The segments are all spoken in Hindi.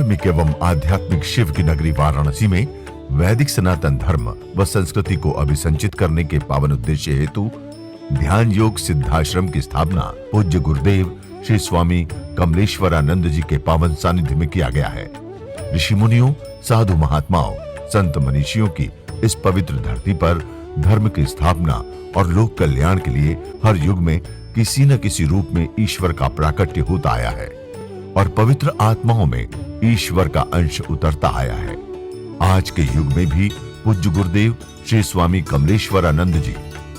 धार्मिक एवं आध्यात्मिक शिव की नगरी वाराणसी में वैदिक सनातन धर्म व संस्कृति को अभिसंचित करने के पावन उद्देश्य हेतु ध्यान योग सिद्धाश्रम की स्थापना पूज्य गुरुदेव श्री स्वामी कमलेश्वरानंद जी के पावन सानिध्य में किया गया है। ऋषि मुनियों, साधु महात्माओं, संत मनीषियों की इस पवित्र धरती पर धर्म की स्थापना और लोक कल्याण के लिए हर युग में किसी न किसी रूप में ईश्वर का प्राकट्य होता आया है और पवित्र आत्माओं में ईश्वर का अंश उतरता आया है। आज के युग में भी पूज्य गुरुदेव श्री स्वामी कमलेश्वरानंद जी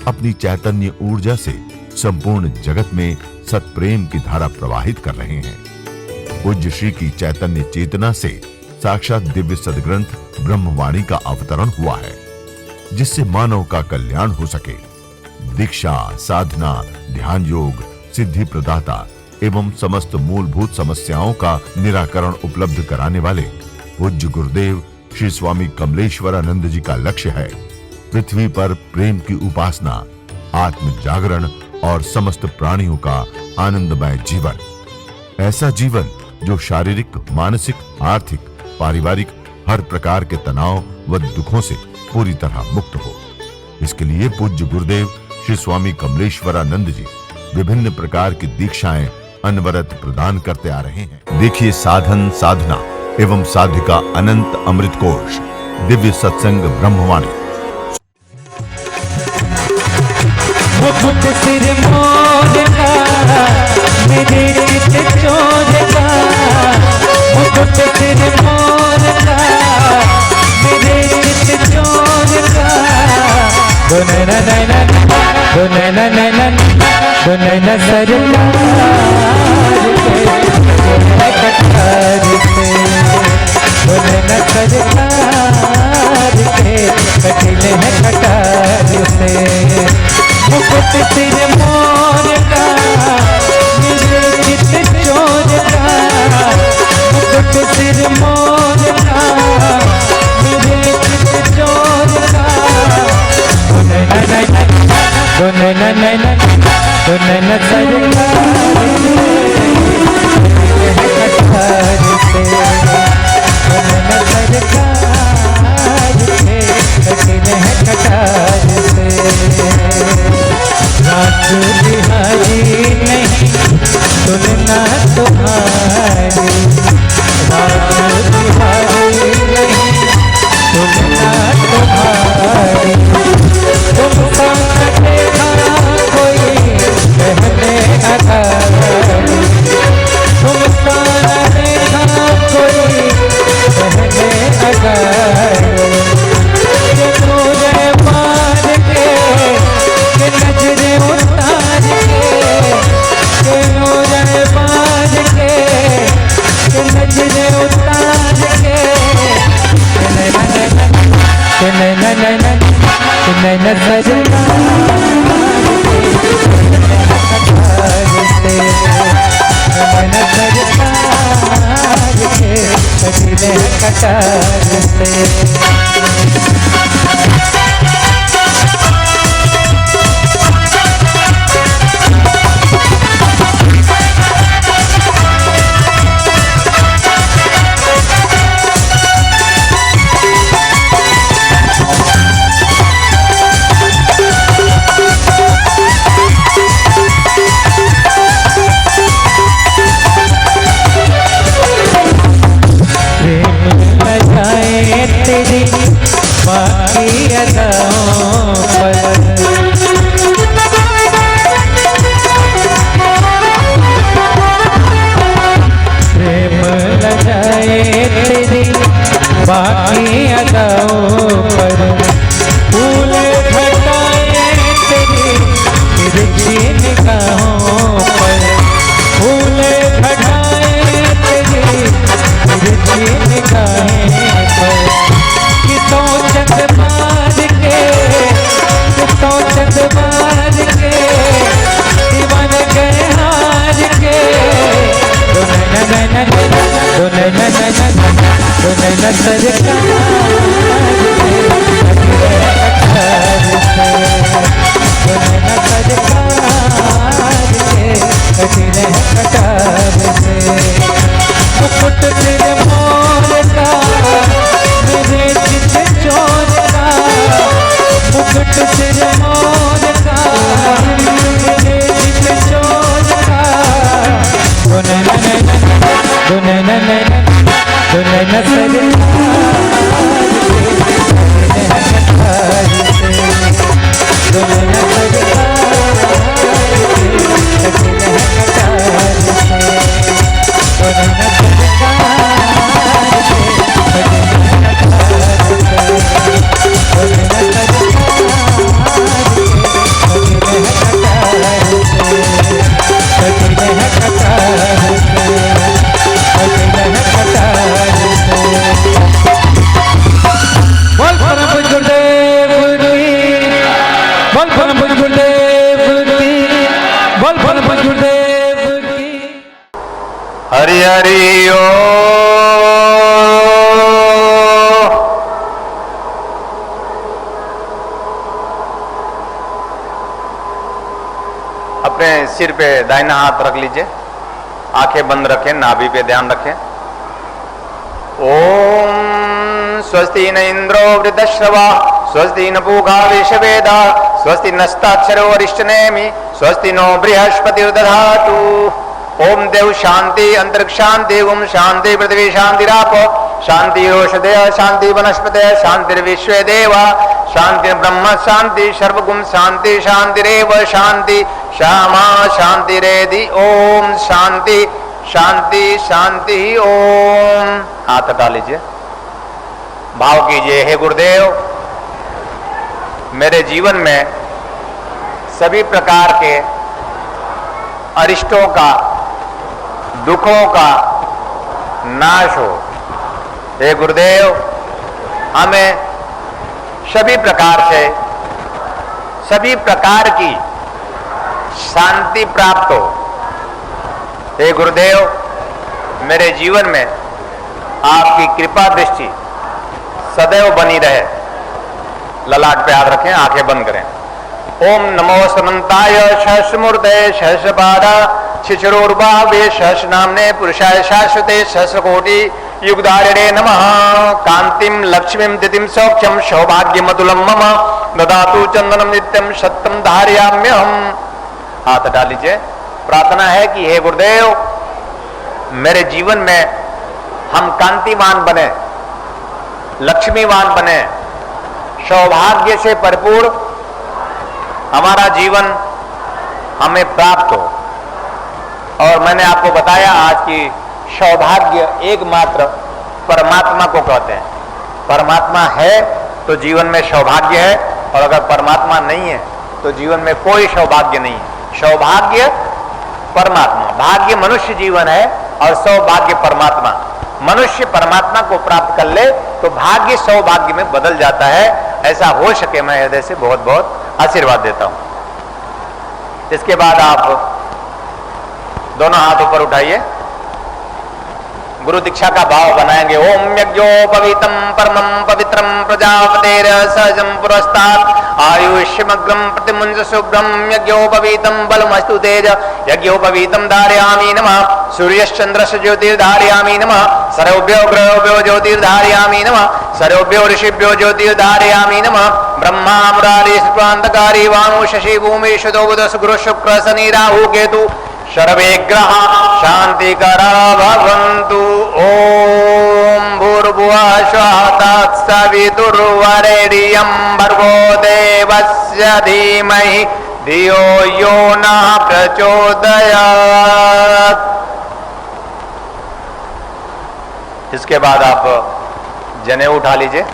अपनी चैतन्य ऊर्जा से संपूर्ण जगत में सत्प्रेम की धारा प्रवाहित कर रहे हैं। पूज्य श्री की चैतन्य चेतना से साक्षात दिव्य सदग्रंथ ब्रह्मवाणी का अवतरण हुआ है, जिससे मानव का कल्याण हो सके। दीक्षा, साधना, ध्यान योग, सिद्धि प्रदाता एवं समस्त मूलभूत समस्याओं का निराकरण उपलब्ध कराने वाले पूज्य गुरुदेव श्री स्वामी कमलेश्वरानंद जी का लक्ष्य है पृथ्वी पर प्रेम की उपासना, आत्म जागरण और समस्त प्राणियों का आनंदमय जीवन। ऐसा जीवन जो शारीरिक, मानसिक, आर्थिक, पारिवारिक हर प्रकार के तनाव व दुखों से पूरी तरह मुक्त हो। इसके लिए पूज्य गुरुदेव श्री स्वामी कमलेश्वरानंद जी विभिन्न प्रकार की दीक्षाएं अनवरत प्रदान करते आ रहे हैं। देखिए साधन, साधना एवं साधिका अनंत अमृत कोश, दिव्य सत्संग ब्रह्मवाणी। मुकुट सिर मोर का, मेरे चित चोर का, मुकुट सिर मोर का, मेरे चित चोर का। दुनैना नैना, दुनैना नैना, दुनैना सरकार के कटार से, दुनैना सरकार के कटिले हैं कटार से। मुकुट सिर मोर का, मेरे चित चोर का, मुकुट सिर मोर का, मेरे चित चोर का। दुनैना नैना, दुनैना नैना, दुनैना सरकार है कटार से, दुनैना सरकार के कटिले हैं कटार से। रात बिहारी नहीं तुलना तुम्हारी, रात बिहारी नहीं तुलना तुम्हारी। तुमका देखा कोई पहले अगाड़ी, तुमका देखा कोई पहले अगाड़ी। मुझे मार के नजरे उतार के, मुझे मार के नजरे उतार के। नैना नैना, नैना सरकार से, नैना सरकार के कटिले कटार से। तेरी बाकी अदाओं पर प्रेम लगाए, तेरी बाकी अदाओं पर फूल घटाए, तेरी तिरछी निगाहों पर फूल घटाए, तेरी तिरछी निगाहें पर। कितों चंद मार के, कितों चंद मार के, दीवान गए हार के। दुनैना नैना, दुनैना नैना, दुनैना सरकार के कटार से, दुनैना सरकार के कटिले कटार से। मुकुट सिर मोर दुल्हन सरकार से, दुल्हन हरि हरि ओ। अपने सिर पे दाहिना हाथ रख लीजिए, आंखें बंद रखें, नाभि पे ध्यान रखें। ओम स्वस्ति न इंद्रो वृद्धश्रवा, स्वस्ति न पूषा विश्ववेदा, स्वस्ति नस्ताक्षरो वरिष्ठनेमि, स्वस्ति नो बृहस्पतिर्दधातु। ओम देव शांति अंतरिक्ष शांति, ओम शांति पृथ्वी शांतिरापो, शांति औषधय, शांति वनस्पतय, शांतिर्विश्वे देवा, शांति ब्रह्म शांति, सर्वगुण शांति, शांतिरेव शांति, श्यामा शांतिरेधि। ओम शांति शांति शांति ओम। हाथ हटा लीजिए, भाव कीजिए, हे गुरुदेव मेरे जीवन में सभी प्रकार के अरिष्टों का, दुखों का नाश हो। हे गुरुदेव हमें सभी प्रकार से, सभी प्रकार की शांति प्राप्त हो। हे गुरुदेव मेरे जीवन में आपकी कृपा दृष्टि सदैव बनी रहे। ललाट पे हाथ रखें, आंखें बंद करें। ओम नमो सनंताय सहस्रमूर्ते सहस्रपादा शिशिरोर्भावे सहस्रनाम्ने पुरुषाय शाश्वते सहस्रकोटि युगधारिणे नमः। कांतिम लक्ष्मीं दितिं सौख्यं सौभाग्यमतुलं मम ददातु चंदनम नित्यं सत्यं धारयाम्यहम्। हाथ हटा लीजिए। प्रार्थना है कि हे गुरुदेव मेरे जीवन में हम कांतिमान बने, लक्ष्मीवान बने, सौभाग्य से भरपूर हमारा जीवन हमें प्राप्त हो। और मैंने आपको बताया आज की सौभाग्य एकमात्र परमात्मा को कहते हैं। परमात्मा है तो जीवन में सौभाग्य है, और अगर परमात्मा नहीं है तो जीवन में कोई सौभाग्य नहीं है। सौभाग्य परमात्मा, भाग्य मनुष्य जीवन है और सौभाग्य परमात्मा। मनुष्य परमात्मा को प्राप्त कर ले तो भाग्य सौभाग्य में बदल जाता है। ऐसा हो सके मैं हृदय से बहुत बहुत आशीर्वाद देता हूं। इसके बाद आप दोनों हाथ ऊपर उठाइए, गुरु दीक्षा का भाव बनाएंगे। ओम यज्ञोपवीतम परमं पवित्रम प्रजापतेर सहजम पुरस्तात् आयुष्यमग्रम प्रतिमुंज शुभ्रम यज्ञोपवीतम बलमस्तु तेज यज्ञोपवीतम धारयामि नमः। सूर्यश्चंद्रस्य ज्योतिर्धारयामि नमः। सर्वभ्यो ग्रहोभ्यो ज्योतिर्धारयामि नमः। सर्वभ्यो ऋषिभ्यो ज्योतिर्धारयामि नमः। ब्रह्मा मुरारी शुक्रांतकारी वामु शशि भूमि शुदो बुध गुरु शुक्र शनि राहु केतु सर्वे ग्रह शांतिकरा भवन्तु। ओम भूर्भुवः स्वः तत्सवितुर्वरेण्यं भर्गो देवस्य धीमहि धियो यो नः प्रचोदयात्। इसके बाद आप जनेऊ उठा लीजिए।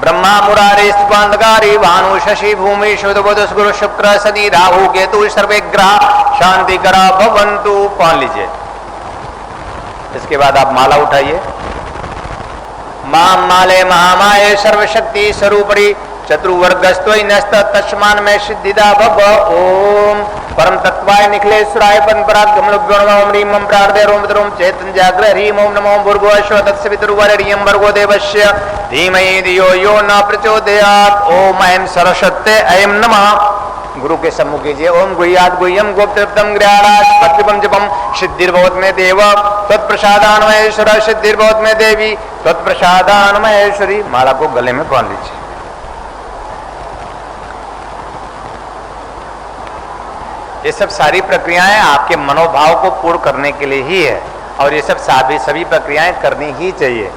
ब्रह्मा मुरारी स्पंदकारी भानु शशि भूमि शुद्ध बुध गुरु शुक्र शनि राहु केतु सर्वे ग्रह शांति करा भवन्तु। पहन लीजिए। इसके बाद आप माला उठाइए। मां माले महामाये सर्वशक्ति स्वरूपरी चतुर्वर्गस्तोय नस्त तस्मान में सिद्धिदा भव। ओम परम तत्वाय निखिलेश्वराय पराक्रम लुभ्योम ह्रीं मम प्रार्थे रोम रोम चेतन जाग्रह ह्रीं ओम नमो भूर्भुवः स्वः तत्सवितुर्वरेण्यं भर्गो देवस्य धीमहि धियो यो न प्रचोदयात्। ओम ऐं सरस्वत्यै ऐं नमः। गुरु के सम्मुख कीजिए। ओम गुह्यात् गुह्यं गोप्तम गृहाणात् पत्रिपं जपम सिद्धिर्भवत् मे देव तत्प्रसादान्महेश्वर सिद्धिर्भवत् मे देवी तत्प्रसादान्महेश्वरी। माला को गले में बांध लीजिए। ये सब सारी प्रक्रियाएं आपके मनोभाव को पूर्ण करने के लिए ही है। और ये सब सभी प्रक्रियाएं करनी ही चाहिए।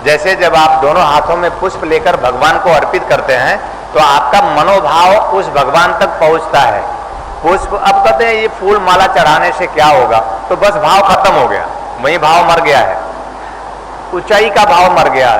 जैसे जब आप दोनों हाथों में पुष्प लेकर भगवान को अर्पित करते हैं तो आपका मनोभाव उस भगवान तक पहुंचता है। पुष्प, अब कहते हैं ये फूल माला चढ़ाने से क्या होगा, तो बस भाव खत्म हो गया, वही भाव मर गया है। ऊंचाई का भाव मर गया,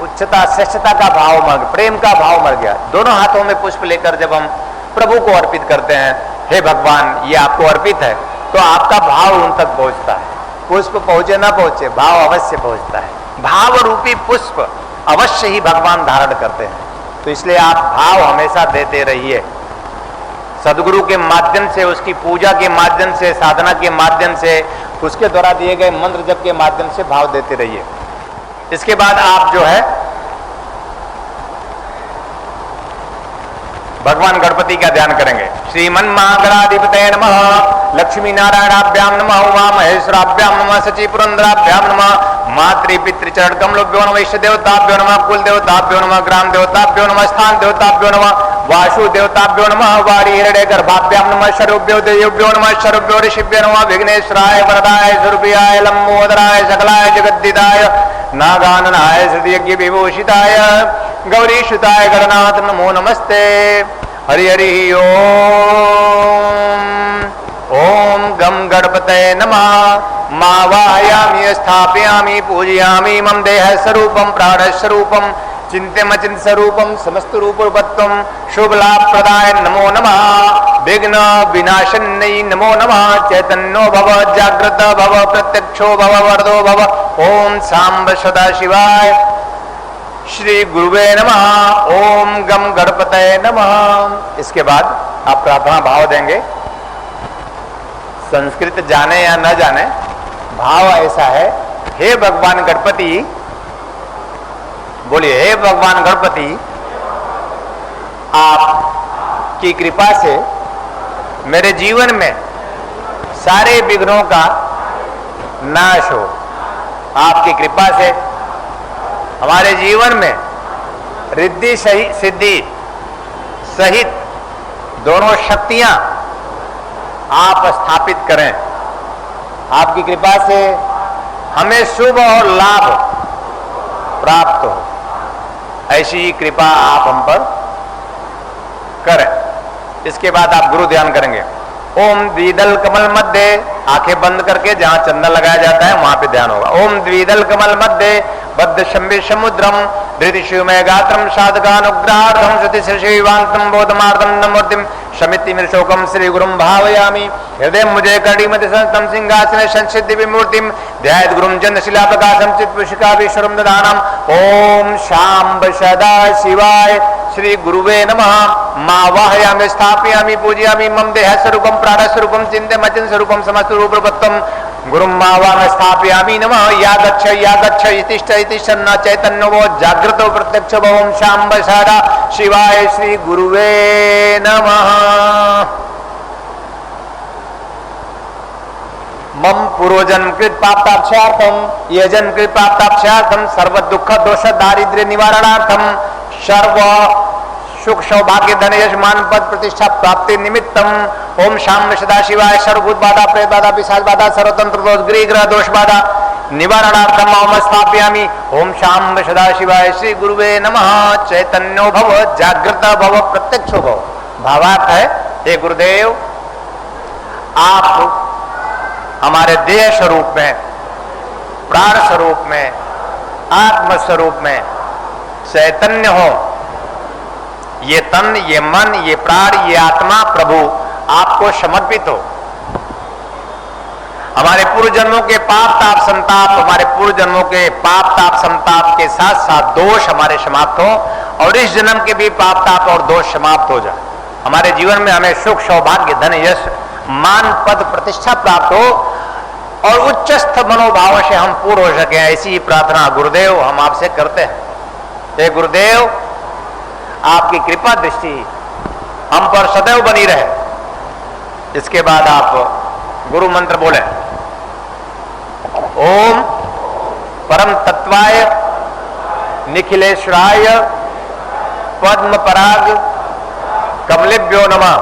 उच्चता श्रेष्ठता का भाव मर गया, प्रेम का भाव मर गया। दोनों हाथों में पुष्प लेकर जब हम प्रभु को अर्पित करते हैं, हे भगवान ये आपको अर्पित है, तो आपका भाव उन तक पहुंचता है। पुष्प पहुंचे ना पहुंचे, भाव अवश्य पहुंचता है। भाव रूपी पुष्प अवश्य ही भगवान धारण करते हैं। तो इसलिए आप भाव हमेशा देते रहिए। सदगुरु के माध्यम से, उसकी पूजा के माध्यम से, साधना के माध्यम से, उसके द्वारा दिए गए मंत्र जप के माध्यम से भाव देते रहिए। इसके बाद आप जो है भगवान गणपति का ध्यान करेंगे। श्रीमन महागणाधिपतये नमः, लक्ष्मी नारायणाभ्याम नमः, उमा महेश्वराभ्याम नमः, सची पुरंदराभ्याम नमः, मातृ पितृचरण कमलोभ्यो नमः, इष्ट देवताभ्यो नमः, कुल देवताभ्यो नमः, ग्राम देवताभ्यो नमः, स्थान देवताभ्यो नमः, वासु देवताभ्यो नमः, वारी हिरण्य गर्भाभ्याम नमः, शरुभ्यो देवभ्यो नमः, शरुभ्यो ऋषिभ्यो नमः, विघ्नेश्वराय वरदाय स्वरूपियाय लंबोदराय सकलाय जगद्दिदाय नागाननाय हृदयज्ञ विभूषिताय गौरीसुताय गणनाथ नमो नमस्ते। हरि हरि ओम गम गणपतये नमः। मां वाहयामि स्थापयामि पूजयामि मम देह स्वरूपम प्राण स्वरूपम चिंत्यमचिंत स्वरूपम समस्त रूपवत्वम शुभ लाभ प्रदाय नमो नमः। विघ्न विनाशन्यै नमो नमः। चैतन्यो भव जागृत भव प्रत्यक्षो भव वरदो भव। ओम सांब सदा शिवाय श्री गुरुवे नमः। ओम गम गणपतये नमः। इसके बाद आप प्रार्थना भाव देंगे। संस्कृत जाने या न जाने, भाव ऐसा है, हे भगवान गणपति, बोलिए हे भगवान गणपति, आप की कृपा से मेरे जीवन में सारे विघ्नों का नाश हो। आपकी कृपा से हमारे जीवन में रिद्धि सिद्धि सहित दोनों शक्तियां आप स्थापित करें। आपकी कृपा से हमें शुभ और लाभ प्राप्त हो, ऐसी ही कृपा आप हम पर करें। इसके बाद आप गुरु ध्यान करेंगे। ओम द्विदल कमल मध्य, आंखें बंद करके जहां चंदन लगाया जाता है वहां पे ध्यान होगा। ओम द्विदल कमल मध्य बद्ध शंभि समुद्रम धृति शिवमय गात्रम साधकानुग्रहार्थम श्रुति शिवांतम बोधमार्दम नमूर्तिम शमिति मिर्शोकम श्री गुरुम भावयामि। हृदय मुझे कड़ीमति संस्तम सिंहासन संसिद्धि विमूर्तिम ध्यायत गुरुम चंद्रशिला प्रकाशम चित्पुषिका विश्वरम ददानम। ओम शांब सदा शिवाय श्री गुरुवे नमः। मां वाहयामि स्थापयामि पूजयामि मम देह स्वरूपम प्राण स्वरूपम चिंत्यमचिंत स्वरूपम समस्त रूपवत्वम गुरुम मावाम स्थापयामि नमः। या गच्छ इतिष्ठ इतिष्ठन्न चैतन्यो वो जागृतो प्रत्यक्ष भवम शांब सदा शिवाय श्री गुरुवे नमः। मम पूर्वजन्म कृत पापाक्षार्थम यजन कृत पापाक्षार्थम सर्व दुख दोष दारिद्र्य निवारणार्थम सर्व सुख सौभाग्य धन यश मान पद प्रतिष्ठा प्राप्ति निमित्तम ओम शाम सदा शिवाय सर्वभूत बाधा प्रेत बाधा पिशाच बाधा सर्वतंत्र दोष गृह ग्रह दोष बाधा निवारणार्थम ओम स्थापयामि। ओम शाम सदा शिवाय श्री गुरुवे नमः। चैतन्यो भव जागृत भव प्रत्यक्षो भव। भावार्थ है, हे गुरुदेव, आप हमारे देह स्वरूप में, प्राण स्वरूप में, आत्म स्वरूप में चैतन्य हो। ये तन, ये मन, ये प्राण, ये आत्मा प्रभु आपको समर्पित हो। हमारे पूर्व जन्मों के पाप ताप संताप, हमारे पूर्व जन्मों के पाप ताप संताप के साथ साथ दोष हमारे समाप्त हो और इस जन्म के भी पाप ताप और दोष समाप्त हो जाए। हमारे जीवन में हमें सुख सौभाग्य धन यश मान पद प्रतिष्ठा प्राप्त हो और उच्चस्थ मनोभाव से हम पूर्ण हो सके, ऐसी प्रार्थना गुरुदेव हम आपसे करते हैं। हे गुरुदेव, आपकी कृपा दृष्टि हम पर सदैव बनी रहे। इसके बाद आप गुरु मंत्र बोले। ओम परम तत्वाय निखिलेश्वराय पद्म पराग कमलेभ्यो नमः।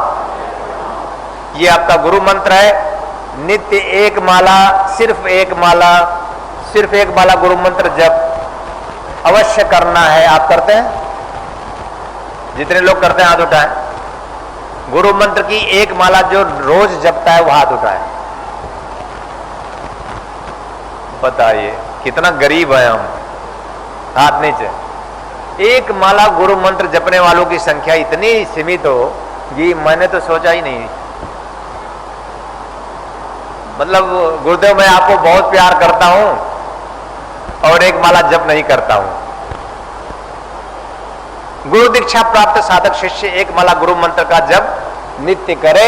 ये आपका गुरु मंत्र है। नित्य एक माला, सिर्फ एक माला, सिर्फ एक माला गुरु मंत्र जप अवश्य करना है। आप करते हैं? जितने लोग करते हैं हाथ उठाएं। गुरु मंत्र की एक माला जो रोज जपता है वो हाथ उठाए। बताइए कितना गरीब है हम। हाथ नीचे। एक माला गुरु मंत्र जपने वालों की संख्या इतनी सीमित हो कि मैंने तो सोचा ही नहीं। मतलब गुरुदेव मैं आपको बहुत प्यार करता हूं और एक माला जप नहीं करता हूं। गुरु दीक्षा प्राप्त साधक शिष्य एक माला गुरु मंत्र का जप नित्य करे।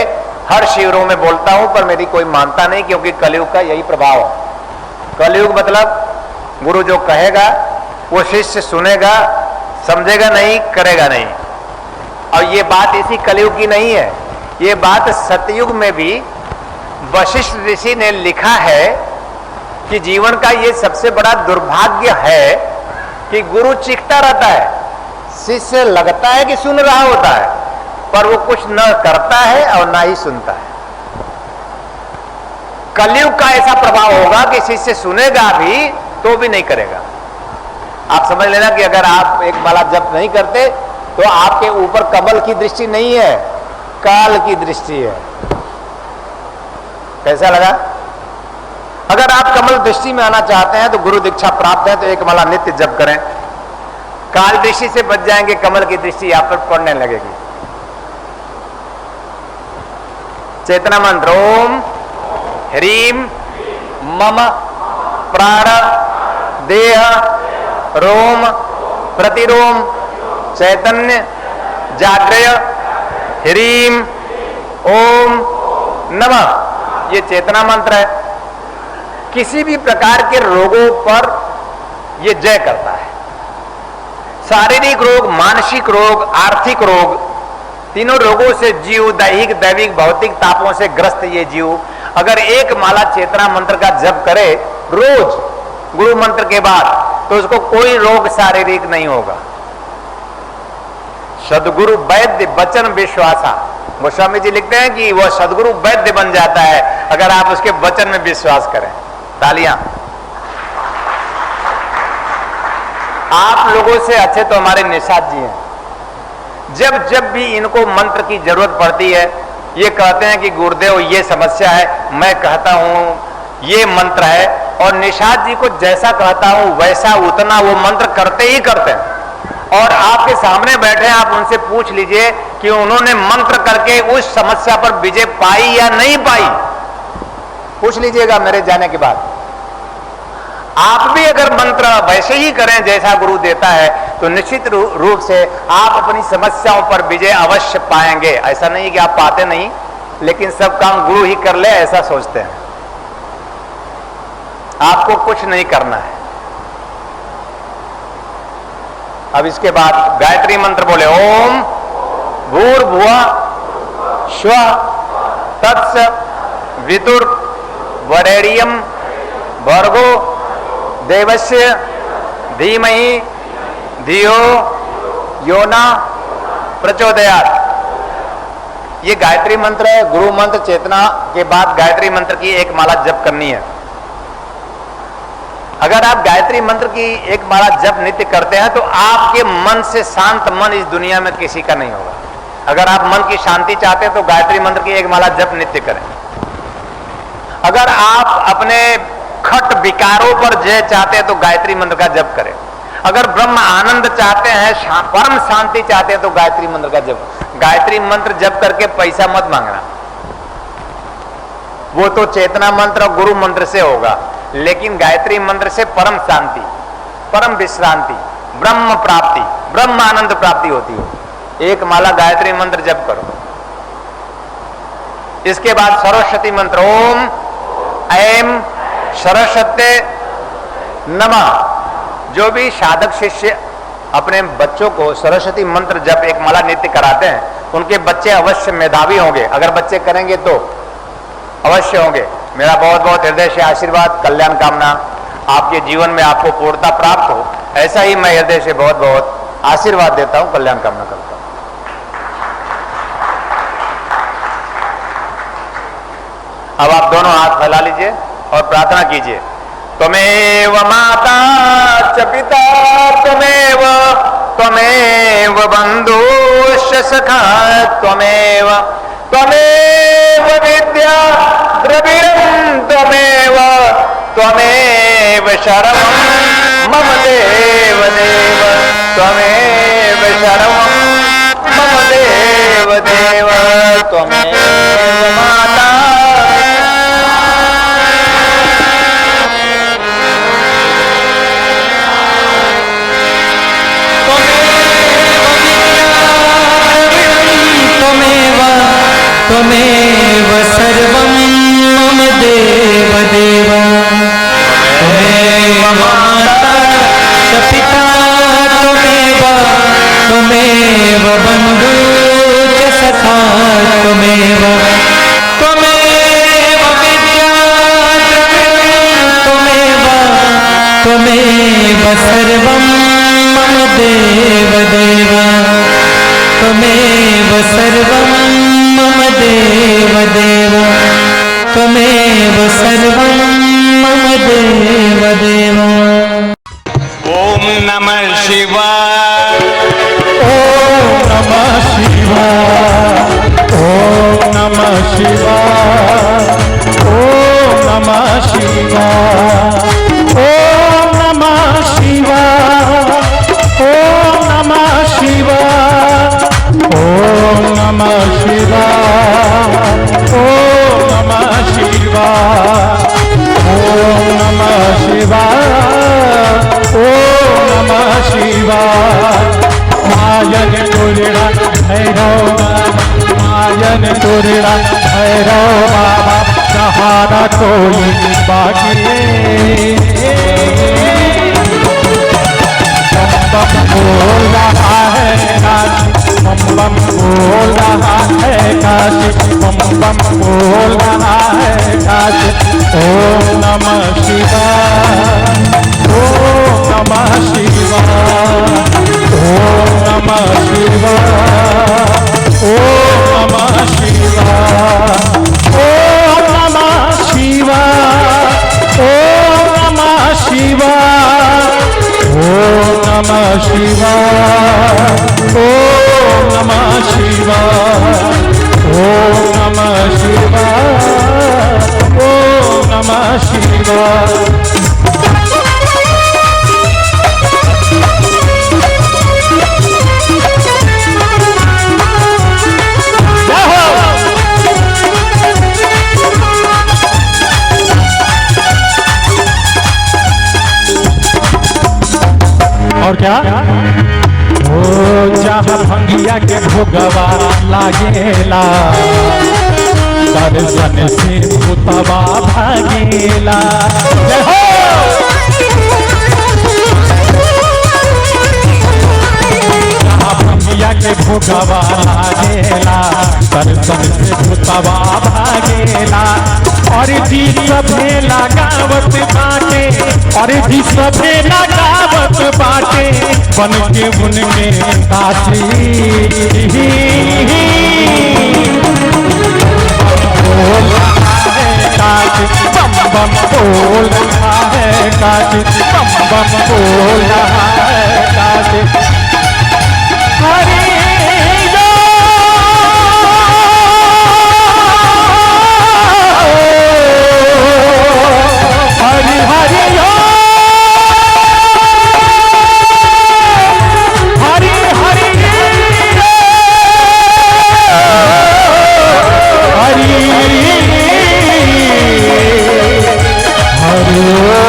हर शिविरों में बोलता हूं पर मेरी कोई मानता नहीं, क्योंकि कलयुग का यही प्रभाव है। कलयुग मतलब गुरु जो कहेगा वो शिष्य सुनेगा, समझेगा नहीं, करेगा नहीं। और ये बात इसी कलयुग की नहीं है, ये बात सतयुग में भी वशिष्ठ ऋषि ने लिखा है कि जीवन का ये सबसे बड़ा दुर्भाग्य है कि गुरु चीखता रहता है, शिष्य लगता है कि सुन रहा होता है, पर वो कुछ न करता है और ना ही सुनता है। कलयुग का ऐसा प्रभाव होगा कि शिष्य सुनेगा भी तो भी नहीं करेगा। आप समझ लेना कि अगर आप एक माला जप नहीं करते तो आपके ऊपर कमल की दृष्टि नहीं है, काल की दृष्टि है। कैसा लगा? अगर आप कमल दृष्टि में आना चाहते हैं तो गुरु दीक्षा प्राप्त है तो एक माला नित्य जप करें। काल दृष्टि से बच जाएंगे, कमल की दृष्टि आप पर पड़ने लगेगी। चेतना मंत्र ओम ह्रीम मम प्राण देह रोम प्रतिरोम चैतन्य जाग्रय ह्रीम ओम नमः। ये चेतना मंत्र है। किसी भी प्रकार के रोगों पर यह जय करता है। शारीरिक रोग, मानसिक रोग, आर्थिक रोग, तीनों रोगों से जीव, दैहिक दैविक भौतिक तापों से ग्रस्त ये जीव अगर एक माला चेतना मंत्र का जप करे रोज गुरु मंत्र के बाद, तो उसको कोई रोग शारीरिक नहीं होगा। सदगुरु वैद्य वचन विश्वासा, गोस्वामी जी लिखते हैं कि वह सदगुरु वैद्य बन जाता है अगर आप उसके वचन में विश्वास करें। तालियां। आप लोगों से अच्छे तो हमारे निषाद जी हैं। जब जब भी इनको मंत्र की जरूरत पड़ती है ये कहते हैं कि गुरुदेव ये समस्या है, मैं कहता हूं ये मंत्र है, और निषाद जी को जैसा कहता हूं वैसा उतना वो मंत्र करते ही करते हैं। और आपके सामने बैठे हैं, आप उनसे पूछ लीजिए कि उन्होंने मंत्र करके उस समस्या पर विजय पाई या नहीं पाई। पूछ लीजिएगा मेरे जाने के बाद। आप भी अगर मंत्र वैसे ही करें जैसा गुरु देता है तो निश्चित रूप से आप अपनी समस्याओं पर विजय अवश्य पाएंगे। ऐसा नहीं कि आप पाते नहीं, लेकिन सब काम गुरु ही कर ले ऐसा सोचते हैं। आपको कुछ नहीं करना है। अब इसके बाद गायत्री मंत्र बोले ओम भूर्भुवः स्वः तत्स वितुर वरेण्यं भर्गो देवस्य धीमहि धियो यो न प्रचोदयात्। ये गायत्री मंत्र है। गुरु मंत्र चेतना के बाद गायत्री मंत्र की एक माला जप करनी है। अगर आप गायत्री मंत्र की एक माला जप नित्य करते हैं तो आपके मन से शांत मन इस दुनिया में किसी का नहीं होगा। अगर आप मन की शांति चाहते हैं तो गायत्री मंत्र की एक माला जप नित्य करें। अगर आप अपने खट विकारों पर जय चाहते हैं तो गायत्री मंत्र का जप करें। अगर ब्रह्म आनंद चाहते हैं, परम शांति चाहते हैं तो गायत्री मंत्र का जप। गायत्री मंत्र जप करके पैसा मत मांगना, वो तो चेतना मंत्र और गुरु मंत्र से होगा, लेकिन गायत्री मंत्र से परम शांति, परम विश्रांति, ब्रह्म प्राप्ति, ब्रह्म आनंद प्राप्ति होती है। एक माला गायत्री मंत्र जप करो। इसके बाद सरस्वती मंत्र ओम ऐं सरस्वते नमः। जो भी साधक शिष्य अपने बच्चों को सरस्वती मंत्र जप एक माला नित्य कराते हैं उनके बच्चे अवश्य मेधावी होंगे। अगर बच्चे करेंगे तो अवश्य होंगे। मेरा बहुत बहुत हृदय से आशीर्वाद, कल्याण कामना आपके जीवन में आपको पूर्णता प्राप्त हो, ऐसा ही मैं हृदय से बहुत बहुत आशीर्वाद देता हूं, कल्याण कामना करता हूं। अब आप दोनों हाथ फैला लीजिए और प्रार्थना कीजिए। त्वमेव माता च पिता त्वमेव त्वमेव बंधुश्च सखा त्वमेव त्वमेव विद्या द्रविणं त्वमेव त्वमेव शरणं मम देव देव त्वमेव शरणं मम देव देव त्वमेव माता त्वमेव सर्वं मम देव देव त्वमेव माता च पिता त्वमेव त्वमेव बन्धु च सखा त्वमेव त्वमेव विद्या त्वमेव त्वमेव सर्वं मम देव देव त्वमेव सर्वं मम देव देव त्वमेव सर्वं मम देव देव। ओम नमः शिवाय। ओम नमः शिवाय। ओम नमः शिवाय। ओम नमः शिवाय। ओम नमः शिवाय। ओम नमः शिवाय। ओम नमः शिवाय। ओम नमः शिवाय। ओम नमः शिवाय। ओम नमः शिवाय। मायन तुरड़ा भैरव मायन तुरड़ा भैरव बाबा सहारा कोई बाकी बम बोल रहा है काशी बम बम बोल रहा है काशी बम बम बोल रहा है काशी। ओम नमः शिवाय। ओम नमः शिवाय। ओम नमः शिवाय। ओम नमः शिवाय। ओम नमः शिवाय। ओम नमः शिवाय। ओम नमः शिवाय। ओम नमः शिवाय। ओम नमः शिवाय। ओम नमः शिवाय। और क्या ओ जहाँ भंगिया के भोगवा लागेला दर्शन से भूतवा भागेला। जय हो जहाँ भंगिया के भोगवा लागेला दर्शन से भूतवा भागेला। और जी सभे लगावत बाटे और जी सभे लगावत बाटे बन के उनके काशी बोल रहा है काशी बम बम बोल रहा है काशी बम बम बोल रहा है काशी। हरे हरि हरि हरि हरि हरि नमः शिवाय।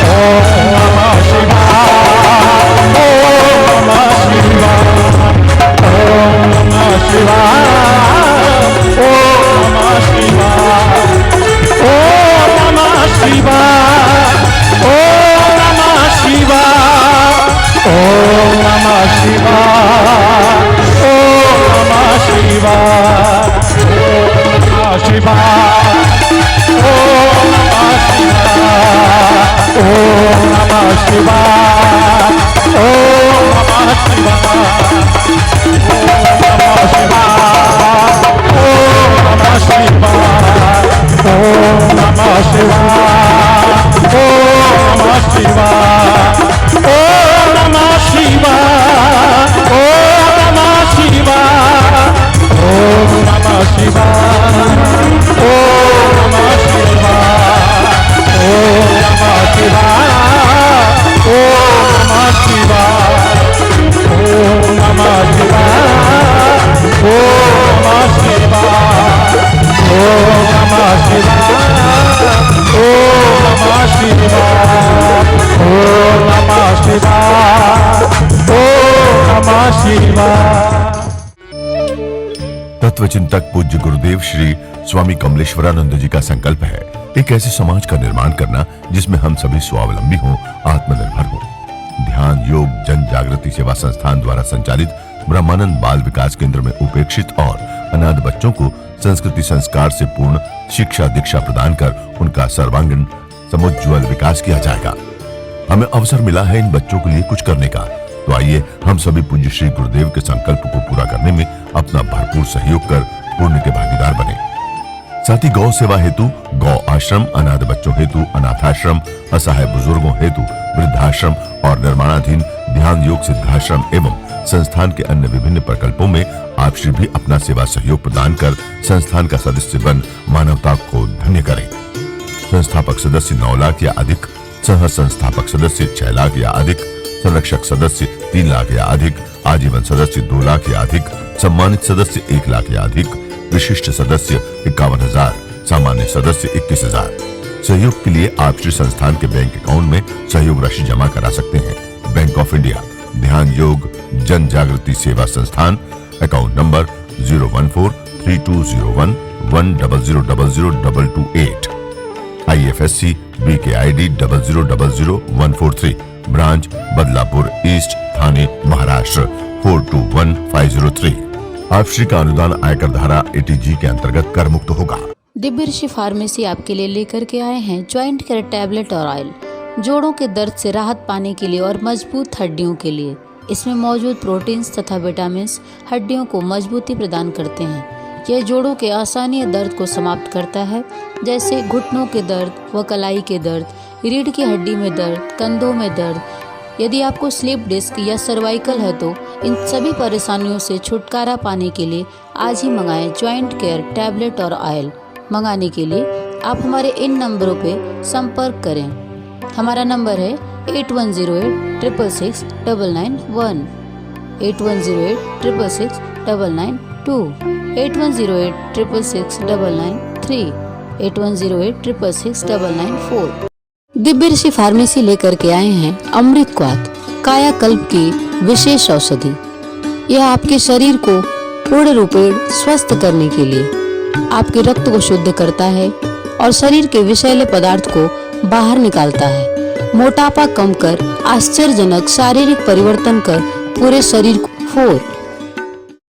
ओम नमः शिवाय। ओम नमः शिवाय। ओम नमः शिवाय। ओम नमः शिवाय। ओम नमः शिवाय। ओम नमः शिवाय। ओम नमः शिवाय। ओम नमः शिवाय। ओम नमः शिवाय। ओम नमः शिवाय। ओम नमः शिवाय। ओम नमः शिवाय। शिवाय, ओम नमः शिवाय, ओम नमः शिवाय, ओम नमः शिवाय, ओम नमः शिवाय, ओम नमः शिवाय, ओम नमः शिवाय, ओम नमः शिवाय, ओम नमः शिवाय, ओम नमः शिवाय, ओम नमः शिवाय, ओम नमः शिवाय, ओम नमः शिवाय, ओम नमः शिवाय। तत्वचिंतक पूज्य गुरुदेव श्री स्वामी कमलेश्वरानंद जी का संकल्प है एक ऐसे समाज का निर्माण करना जिसमें हम सभी स्वावलंबी हों, आत्मनिर्भर हों। ध्यान योग जन जागृति सेवा संस्थान द्वारा संचालित ब्रह्मानंद बाल विकास केंद्र में उपेक्षित और अनाथ बच्चों को संस्कृति संस्कार से पूर्ण शिक्षा दीक्षा प्रदान कर उनका सर्वांगीण समुज्ज्वल विकास किया जाएगा। हमें अवसर मिला है इन बच्चों के लिए कुछ करने का, तो आइए हम सभी पूज्य श्री गुरुदेव के संकल्प को पूरा करने में अपना भरपूर सहयोग कर पुण्य के भागीदार बने। साथ ही गौ सेवा हेतु गौ आश्रम, अनाथ बच्चों हेतु अनाथाश्रम, असहाय बुजुर्गों हेतु वृद्धाश्रम और निर्माणाधीन ध्यान योग सिद्धाश्रम एवं संस्थान के अन्य विभिन्न प्रकल्पों में आप श्री भी अपना सेवा सहयोग प्रदान कर संस्थान का सदस्य बन मानवता को धन्य करें। संस्थापक सदस्य 9 लाख या अधिक, सह संस्थापक सदस्य 6 लाख या अधिक, संरक्षक सदस्य 3 लाख या अधिक, आजीवन सदस्य 2 लाख या अधिक, सम्मानित सदस्य 1 लाख या अधिक, विशिष्ट सदस्य 51,000, सामान्य सदस्य 21,000। सहयोग के लिए आप श्री संस्थान के बैंक अकाउंट में सहयोग राशि जमा करा सकते हैं। बैंक ऑफ इंडिया ध्यान योग जन Jagriti Seva Sansthan, account number 014320110002228, IFSC BKID 0000143, branch Badlapur east, Thane Maharashtra 421503। आप श्री का अनुदान आयकर धारा 80G के अंतर्गत कर मुक्त होगा। दिव्य ऋषि फार्मेसी आपके लिए लेकर के आए हैं ज्वाइंट केयर टैबलेट और ऑयल, जोड़ों के दर्द से राहत पाने के लिए और मजबूत हड्डियों के लिए। इसमें मौजूद प्रोटीन्स तथा विटामिन्स हड्डियों को मजबूती प्रदान करते हैं। यह जोड़ों के असहनीय दर्द को समाप्त करता है, जैसे घुटनों के दर्द व कलाई के दर्द, रीढ़ की हड्डी में दर्द, कंधों में दर्द। यदि आपको स्लिप डिस्क या सर्वाइकल है तो इन सभी परेशानियों से छुटकारा पाने के लिए आज ही मंगाएं ज्वाइंट केयर टैबलेट और ऑयल। मंगाने के लिए आप हमारे इन नंबरों पर संपर्क करें। हमारा नंबर है 8108666991, 8108666992, 8108666993, 8108666994। दिव्य ऋषि फार्मेसी लेकर के आए हैं अमृत क्वाथ, कायाकल्प की विशेष औषधि। यह आपके शरीर को पूर्ण रूपेण स्वस्थ करने के लिए आपके रक्त को शुद्ध करता है और शरीर के विषैले पदार्थ को बाहर निकालता है। मोटापा कम कर आश्चर्यजनक शारीरिक परिवर्तन कर पूरे शरीर को